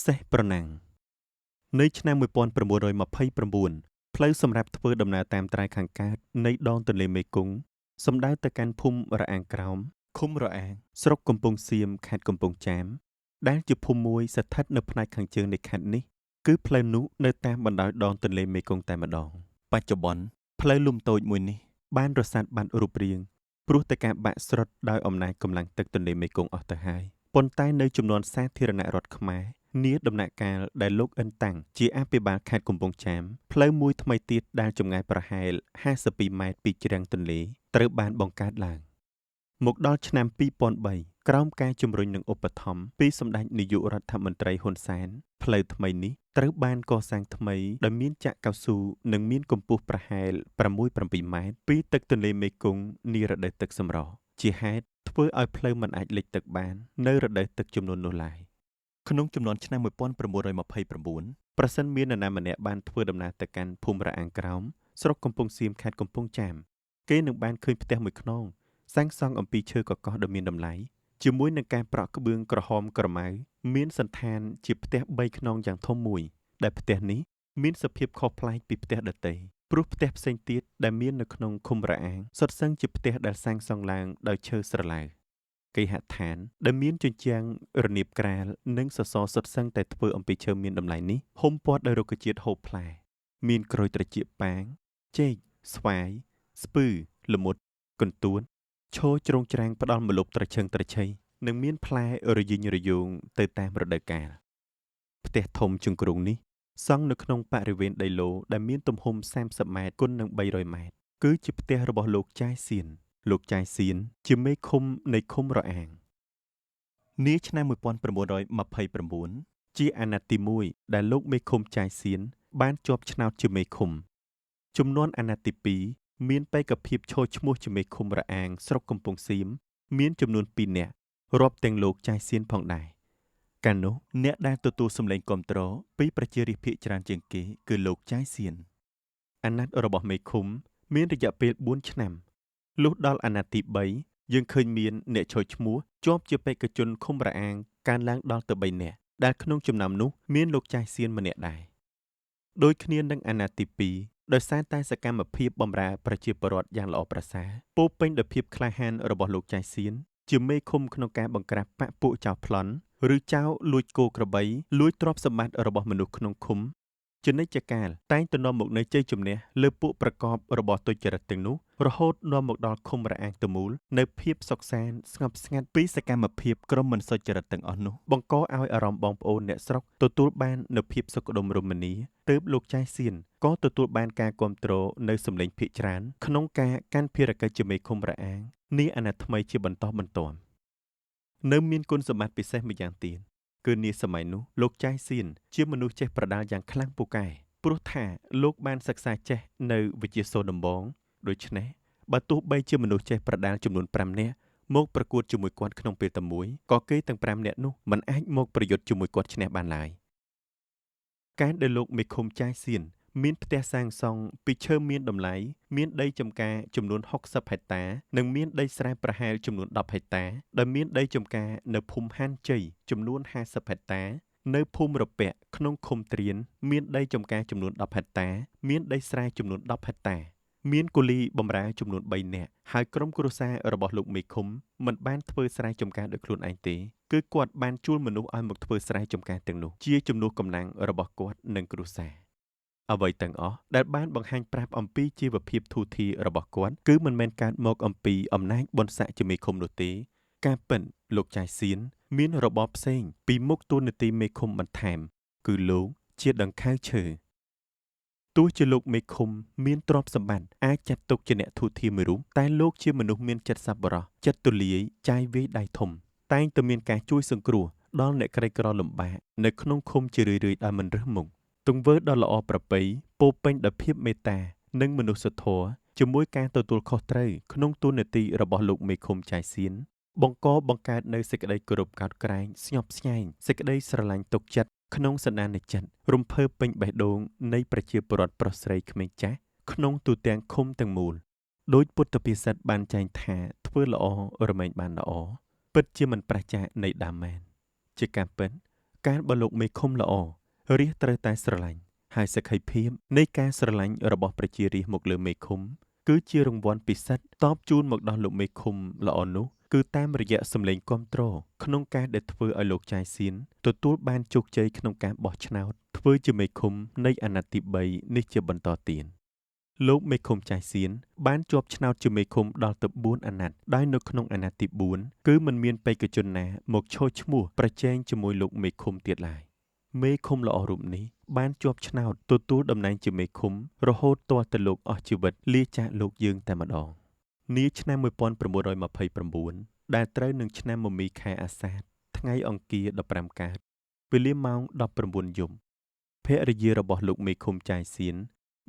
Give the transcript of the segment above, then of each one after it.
សេះប្រណាំងនៅឆ្នាំ1929ផ្លូវសម្រាប់ធ្វើដំណើរតាមត្រើយខាងកើតនៃដងទន្លេមេគង្គសំដៅទៅកាន់ភូមិរអាងក្រោមឃុំរអាងស្រុកកំពង់សៀមខេត្តកំពង់ចាមដែលជាភូមិមួយស្ថិតនៅផ្នែកខាងជើងនៃខេត្តនេះគឺផ្លូវនោះនៅតាមបណ្ដោយដងទន្លេមេគង្គតែម្ដងបច្ចុប្បន្នផ្លូវលំតូចមួយនេះបានរសាត់បាត់រូបរាងព្រោះតែការបាក់ស្រុតដោយអំណាចកម្លាំងទឹកទន្លេមេគង្គអស់ទៅហើយប៉ុន្តែនៅចំនួនសាធារណរដ្ឋខ្មែរនាដំណាក់កាលដែលលោកអិនតាំងជាអភិបាលខេត្តកំពង់ចាមផ្លូវមួយថ្មីទៀតដែលចម្ងាយប្រហែល52ម៉ែត្រពីជ្រាំងទន្លេត្រូវបានបង្កើតឡើងមកដល់ឆ្នាំ2003ក្រោមការជំរុញនិងឧបត្ថម្ភពីសម្ដេចនាយករដ្ឋមន្ត្រីហ៊ុនសែនផ្លូវថ្មីនេះត្រូវបានកសាងថ្មីដោយមានចាក់កៅស៊ូនិងមានកម្ពស់ប្រហែល6-7ម៉ែត្រពីទឹកទន្លេមេគង្គនារដូវទឹកសម្រស់ជាហេតុធ្វើឲ្យផ្លូវមិនអាចលិចទឹកបាននៅរដូវទឹកចំនួននោះឡើយក្នុងចំនួនឆ្នាំ1929ប្រសិនមាននរណាម្នាក់បានធ្វើដំណើរទៅកាន់ភូមិរអាងក្រោមស្រុកកំពង់សៀមខេត្តកំពង់ចាមគេនឹងបានឃើញផ្ទះមួយខ្នងសាងសង់អំពីឈើកកោះដ៏មានតម្លៃជាមួយនឹងការប្រក់ក្បឿងក្រហមក្រមៅមានសន្តានជាផ្ទះ3ខ្នងយ៉ាងធំមួយដែលផ្ទះនេះមានសភាពខុសប្លែកពីផ្ទះដទៃព្រោះផ្ទះផ្សេងទៀតដែលមាននៅក្នុងឃុំរអាងសុទ្ធសឹងជាផ្ទះដែលសាងសង់ឡើងដោយឈើស្រឡៅគេហដ្ឋានដែលមានជញ្ជាំងរនាបក្រាលនិងសសរសុទ្ធសឹងតែធ្វើអំពីឈើមានតម្លៃនេះហុំព័ទ្ធដោយរុក្ខជាតិហូបផ្លែមានក្រូចត្រចៀកប៉ាងចេកស្វាយស្ពឺល្មុតកន្ទួតឈរជ្រងច្រាំងផ្ដល់ម្លប់ត្រឈឹងត្រឈៃនិងមានផ្លែរយិញរយោងទៅតាមរដូវកាលផ្ទះធំជង្គង់នេះសង់នៅក្នុងបរិវេណដីឡូដែលមានទំហំ30ម៉ែត្រគុណនឹង300ម៉ែត្រគឺជាផ្ទះរបស់លោកចាយសៀនលោកចាយសៀនជាមេឃុំនៃឃុំរអាងនាឆ្នាំ1929ជាអាណត្តិទី1ដែលលោកមេឃុំចាយសៀនបានជាប់ឆ្នោតជាមេឃុំចំនួនអាណត្តិទី2មានបេក្ខភាពឈរឈ្មោះជាមេឃុំរអាងស្រុកកំពង់សៀមមានចំនួន2នាក់រាប់ទាំងលោកចាយសៀនផងដែរកាលនោះអ្នកដែលទទួលសម្លេងគាំទ្រពីប្រជារាស្ត្រភាគច្រើនជាងគេគឺលោកចាយសៀនអាណត្តិរបស់មេឃុំមានរយៈពេល4ឆ្នាំលុះដល់អាណត្តិទី3យើងឃើញមានអ្នកឈរឈ្មោះជាប់ជាបេក្ខជនឃុំរអាងកើនឡើងដល់ទៅ3នាក់ដែលក្នុងចំណោមនោះមានលោកចាយសៀនម្នាក់ដែរដូចគ្នានឹងអាណត្តិទី2ដោយសារតែសកម្មភាពបម្រើប្រជាពលរដ្ឋយ៉ាងល្អប្រសើរពោពេញដោយភាពក្លាហានរបស់លោកចាយសៀនជាមេឃុំក្នុងការបង្ក្រាបបកពួកចៅប្លន់ឬចៅលួចគោក្របីលួចទ្រព្យសម្បត្តិរបស់មនុស្សក្នុងឃុំជានិច្ចកាលតែងទៅនាំមកនូវជ័យជំនះលើពួកប្រកបរបរទុច្ចរិតទាំងនោះរហូតនាំមកដល់ឃុំរអាងទៅមូលនៅភាពសុខសាន្តស្ងប់ស្ងាត់ពីសកម្មភាពក្រុមមិនសុចរិតទាំងអស់នោះបង្កឲ្យអារម្មណ៍បងប្អូនអ្នកស្រុកទទួលបាននូវភាពសុខដុមរមនាទើបលោកចាយសៀនក៏ទទួលបានការគ្រប់គ្រងនៅសម្លេងភាគច្រើនក្នុងការកាន់ភារកិច្ចជាមេឃុំរអាងនាអាណត្តិថ្មីជាបន្តបន្ទាប់នៅមានគុណសម្បត្តិពិសេសម្យ៉ាងទៀតគឺនាសម័យនោះលោកចាយសៀនជាមនុស្សចេះប្រដាល់យ៉ាងខ្លាំងពូកែព្រោះថាលោកបានសិក្សាចេះនៅវិទ្យាសូរដំបងដូច្នេះបើទោះបីជាមនុស្សចេះប្រដាល់ចំនួន5នាក់មកប្រកួតជាមួយគាត់ក្នុងពេលតែមួយក៏គេទាំង5នាក់នោះមិនអាចមកប្រយុទ្ធជាមួយគាត់ឈ្នះបានឡើយការដែលលោកមេឃុំចាយសៀនមានផ្ទះសាងសង់ពីឈើមានតម្លៃមានដីចម្ការចំនួន60ហិកតានិងមានដីស្រែប្រហែលចំនួន10ហិកតាដែលមានដីចម្ការនៅភូមិហានជ័យចំនួន50ហិកតានៅភូមិរពាក់ក្នុងឃុំត្រៀនមានដីចម្ការចំនួន10ហិកតាមានដីស្រែចំនួន10ហិកតាមានគូលីបម្រើចំនួន3នាក់ហើយក្រុមគ្រួសាររបស់លោកមេឃុំមិនបានធ្វើស្រែចម្ការដោយខ្លួនឯងទេគឺគាត់បានជួលមនុស្សឲ្យមកធ្វើស្រែចម្ការទាំងនោះជាជំនួសកម្លាំងរបស់គាត់និងគ្រួសារអ្វីទាំងអស់ដែលបានបង្ហាញប្រាប់អំពីជីវភាពធូរធាររបស់គាត់គឺមិនមែនកើតមកអំពីអំណាចបុណ្យស័ក្តិជាមេឃុំនោះទេការពិតលោកចាយសៀនមានរបបផ្សេងពីមុខតួនាទីមេឃុំបន្ថែមគឺលោកជាដង្ខៅឈើទោះជាលោកមេឃុំមានទ្រព្យសម្បត្តិអាចចាត់ទុកជាអ្នកធូរធារមួយរូបតែលោកជាមនុស្សមានចិត្តសប្បុរសចិត្តទូលាយចាយវាយដៃធំតែងតែមានការជួយសង្គ្រោះដល់អ្នកក្រីក្រលំបាកនៅក្នុងឃុំជារឿយៗដោយមិនរើសមុខទង្វើដ៏ល្អប្រពៃពោពេញដោយភាពមេត្តានិងមនុស្សធម៌ជាមួយការទទួលខុសត្រូវក្នុងតួនាទីរបស់លោកមេឃុំចាយសៀនបង្កើតនៅសេចក្តីគោរពកោតក្រែងស្ញប់ស្ញែងសេចក្តីស្រឡាញ់ទុកចិត្តក្នុងសន្តានចិត្តរំភើបពេញបេះដូងនៃប្រជាពលរដ្ឋប្រុសស្រីក្មេងចាស់ក្នុងទូទាំងឃុំទាំងមូលដោយពុទ្ធពិសិដ្ឋបានចែងថាធ្វើល្អរមែងបានល្អពិតជាមិនប្រឆាចនៃដើមមែនជាការពិត ការបើលោកមេឃុំល្អរាស្ត្រត្រូវតែស្រឡាញ់ហើយសក្ខីភាពនៃការស្រឡាញ់របស់ប្រជារាស្ត្រមកលើមេឃុំគឺជារង្វាន់ពិសិដ្ឋតបជូនមកដល់លោកមេឃុំល្អនោះគឺតាមរយៈសម្លេងគាំទ្រក្នុងការដែលធ្វើឲ្យលោកចៃសៀនទទួលបានជោគជ័យក្នុងការបោះឆ្នោតធ្វើជាមេឃុំនៃអាណត្តិទី3នេះជាបន្តទៀតលោកមេឃុំចៃសៀនបានជាប់ឆ្នោតជាមេឃុំដល់ទៅ4អាណត្តិដោយនៅក្នុងអាណត្តិទី4គឺមិនមានបេក្ខជនណាមកឈរឈ្មោះប្រជែងជាមួយលោកមេឃុំទៀតឡើយមេឃុំល្អរូបនេះបានជាប់ឆ្នោតទទួលតំណែងជាមេឃុំរហូតទាល់តែលោកអស់ជីវិតលាចាកលោកយើងតែម្ដងនាឆ្នាំ1929ដែលត្រូវនឹងឆ្នាំមមីខែអាសាឍថ្ងៃអង្គារ15កើតវេលាម៉ោង19យប់ភរិយារបស់លោកមេឃុំចៃសៀន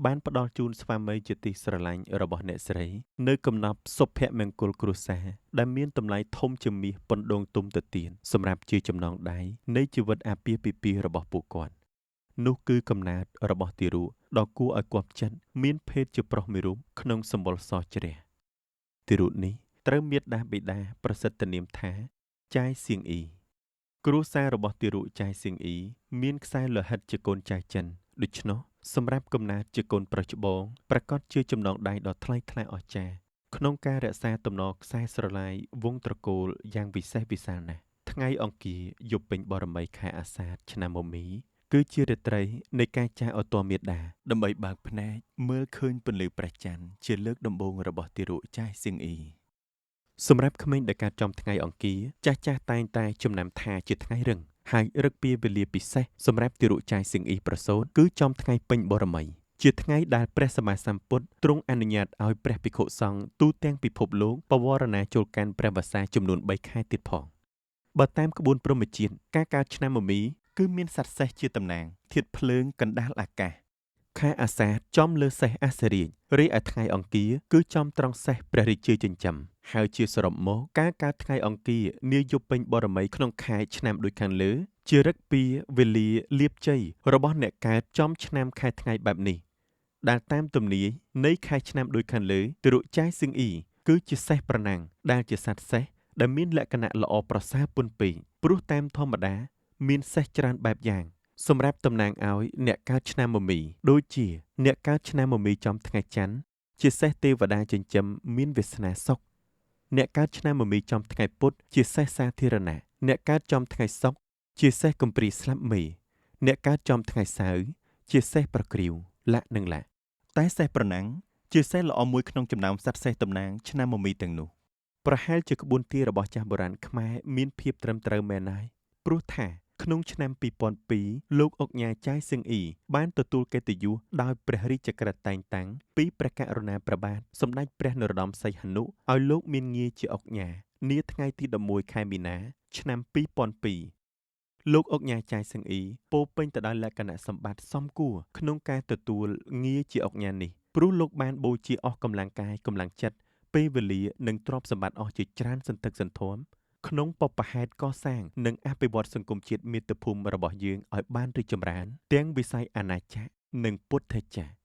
បានផ្ដល់ជូនស្វាមីជាទីស្រឡាញ់របស់អ្នកស្រីនៅកំណប់សុភមង្គលគ្រួសារដែលមានតម្លៃធំជាមាសប៉ុនដូងទុំទៅទៀតសម្រាប់ជាចំណងដៃនៃជីវិតអាពាហ៍ពិពាហ៍របស់ពួកគាត់នោះគឺកំណើតរបស់ទារកដ៏គួរឲ្យគាប់ចិត្តមានភេទជាប្រុសមួយរូបក្នុងសម្បុរសជ្រះទារកនេះត្រូវមាតាបិតាប្រសិទ្ធនាមថាចាយសៀងអ៊ីគ្រួសាររបស់ទារកចាយសៀងអ៊ីមានខ្សែលោហិតជាកូនចៅចិនដូច្នោះសម្រាប់កំណើតជាកូនប្រុសច្បងប្រកាសជាចំណងដៃដ៏ថ្លៃថ្លាអស្ចារ្យក្នុងការរក្សាទំនងខ្សែស្រឡាយវង្សត្រកូលយ៉ាងវិសេសវិសាលណាស់ថ្ងៃអង្គារយប់ពេញបរមីខែអាសាឍឆ្នាំមមីគឺជារាត្រីនៃការចាស់ឧត្តមមាតាដើម្បីបើកភ្នែកមើលឃើញពន្លឺព្រះច័ន្ទជាលើកដំបូងរបស់ទារកចាស់សៀងអ៊ីសម្រាប់ក្មេងដែលកើតចំថ្ងៃអង្គារចាស់តែងតែចំណាំថាជាថ្ងៃរឹងហើយរឹកពីវេលាពិសេសសម្រាប់ទារកចាយសៀងអ៊ីប្រសូតគឺចំថ្ងៃពេញបរមីជាថ្ងៃដែលព្រះសម្មាសម្ពុទ្ធទ្រង់អនុញ្ញាតឲ្យព្រះភិក្ខុសង្ឃទូទាំងពិភពលោកបវរណាចូលកាន់ព្រះវស្សាចំនួន3ខែទៀតផងបើតាមក្បួនព្រហ្មជាតិការកើតឆ្នាំមមីគឺមានសត្វសេះជាតំណាងធាតុភ្លើងកណ្ដាលអាកាសខែអាសាឍចំលើសេះអសរាជរីឯថ្ងៃអង្គារគឺចំត្រង់សេះព្រះរាជាចិញ្ចឹមហើយជាសរុបមកការកើតថ្ងៃអង្គារនាយប់ពេញបរមីក្នុងខែឆ្នាំដូចខាងលើជារឹកពីវេលាលាភជ័យរបស់អ្នកកើតចំឆ្នាំខែថ្ងៃបែបនេះដែលតាមទំនាយនៃខែឆ្នាំដូចខាងលើទារកចាយសៀងអ៊ីគឺជាសេះប្រណាំងដែលជាសត្វសេះដែលមានលក្ខណៈល្អប្រសើរពន់ពេកព្រោះតាមធម្មតាមានសេះច្រើនបែបយ៉ាងសម្រាប់តំណាងឲ្យអ្នកកើតឆ្នាំមមីដូចជាអ្នកកើតឆ្នាំមមីចំថ្ងៃច័ន្ទជាសេះទេវតាចិញ្ចឹមមានវាសនាសុខអ្នកកើតឆ្នាំមមីចំថ្ងៃពុធជាសេះសាធារណៈអ្នកកើតចំថ្ងៃសុក្រជាសេះកំព្រាស្លាប់មេអ្នកកើតចំថ្ងៃសៅរ៍ជាសេះប្រគ្រីវលាក់និងលាក់តែសេះប្រណាំងជាសេះល្អមួយក្នុងចំណោមសត្វសេះតំណាងឆ្នាំមមីទាំងនោះប្រហែលជាក្បួនទារបស់ចាស់បុរាណខ្មែរមានភាពត្រឹមត្រូវមែនហើយព្រោះថាក្នុងឆ្នាំ2002លោកអុកញ៉ាចាយសៀងអ៊ីបានទទួលកិត្តិយសដោយព្រះរាជក្រឹត្យតែងតាំងពីព្រះករុណាព្រះបាទសម្ដេចព្រះនរោត្តមសីហនុឲ្យលោកមានងារជាអុកញ៉ានាថ្ងៃទី11ខែមីនាឆ្នាំ2002លោកអុកញ៉ាចាយសៀងអ៊ីពោពេញទៅដោយលក្ខណៈសម្បត្តិសមគួរក្នុងការទទួលងារជាអុកញ៉ានេះព្រោះលោកបានបូជាអស់កម្លាំងកាយកម្លាំងចិត្តពេលវេលានិងទ្រព្យសម្បត្តិអស់ជាច្រើនសន្ធឹកសន្ធាប់ក្នុងបបហេតុកសាងនិងអភិវឌ្ឍសង្គមជាតិមាតុភូមិរបស់យើងឲ្យបានរីកចម្រើនទាំងវិស័យអាណាចក្រនិងពុទ្ធចក្រ